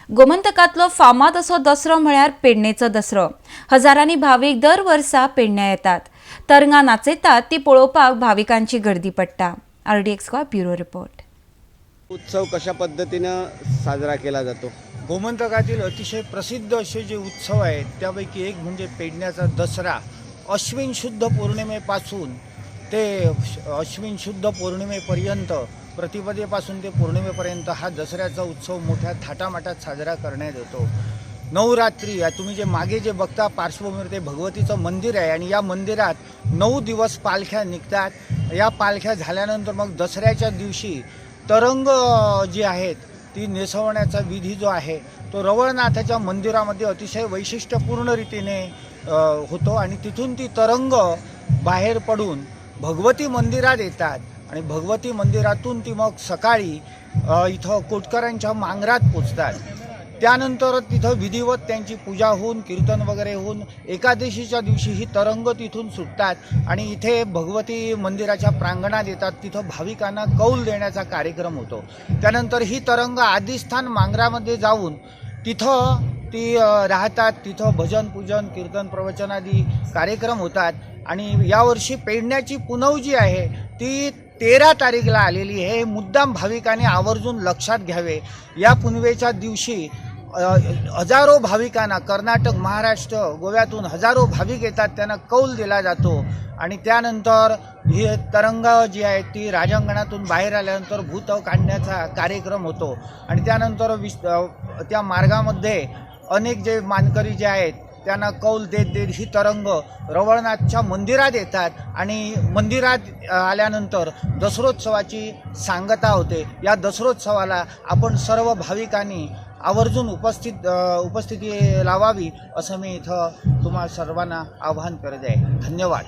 गोमंतकातलो फामाद असो दसरो म्हळ्यार पेडणेचो दसरो। हजारांनी भाविक दर वर्सा पेडण्या येतात। तरंगा नाचयतात ती पळोवपाक भाविकांची गर्दी पडटा। RDXGOA bureau report. उत्सव कशा पद्धतीने साजरा केला जातो? गोमंतकातील अतिशय प्रसिद्ध असे जे उत्सव आहेत त्यापैकी एक म्हणजे पेडण्याचा दसरा। अश्विन शुद्ध पौर्णिमेपासून ते अश्विन शुद्ध पौर्णिमेपर्यंत, प्रतिपदेपासून ते पौर्णिमेपर्यंत हा दसऱ्याचा उत्सव मोठ्या थाटामाटात साजरा करण्यात येतो। नवरात्री तुम्ही जे मागे जे बघता पार्श्वभूमीवर ते भगवतीचं मंदिर आहे आणि या मंदिरात 9 दिवस पालख्या निघतात। या पालख्या झाल्यानंतर मग दसऱ्याच्या दिवशी तरंग जी आहेत ती नेसवण्याचा विधी जो आहे तो रवळनाथाच्या मंदिरामध्ये अतिशय वैशिष्ट्यपूर्ण रीतीने होतो आणि तिथून ती तरंग बाहेर पडून भगवती मंदिरात येतात आणि भगवती मंदिरातून ती मग सकाळी इथं कोटकरांच्या मांगरात पोचतात। त्यानंतर तिथं विधिवत त्यांची पूजा होऊन कीर्तन वगैरे होऊन एकादशीच्या दिवशी ही तरंग तिथून सुटतात आणि इथे भगवती मंदिराच्या प्रांगणात येतात। तिथं भाविकांना कौल देण्याचा कार्यक्रम होतो। त्यानंतर ही तरंग आदिस्थान मांगरामध्ये जाऊन तिथं ती राहतात। तिथं भजन पूजन कीर्तन प्रवचन आदी कार्यक्रम होतात आणि यावर्षी पेडण्याची पुनव जी आहे ती 13 तारीखला आलेली आहे। मुद्दाम भाविकांनी आवर्जून लक्षात घ्यावे। या पुनवेच्या दिवशी हजारो भाविकांना कर्नाटक महाराष्ट्र गोव्यातून हजारो भाविक येतात, त्यांना कौल दिला जातो आणि त्यानंतर ही तरंग जी आहे ती राजांगणातून बाहेर आल्यानंतर भूत काढण्याचा कार्यक्रम होतो आणि त्यानंतर त्या मार्गामध्ये अनेक जे मानकरी जे आहेत त्यांना कौल देत देत ही तरंग रवळनाथच्या मंदिरात येतात आणि मंदिरात आल्यानंतर दसरोत्सवाची सांगता होते। या दसरोत्सवाला आपण सर्व भाविकांनी आवर्जून उपस्थिती लावावी असं मी इथं तुम्हा सर्वांना आवाहन करत आहे। धन्यवाद।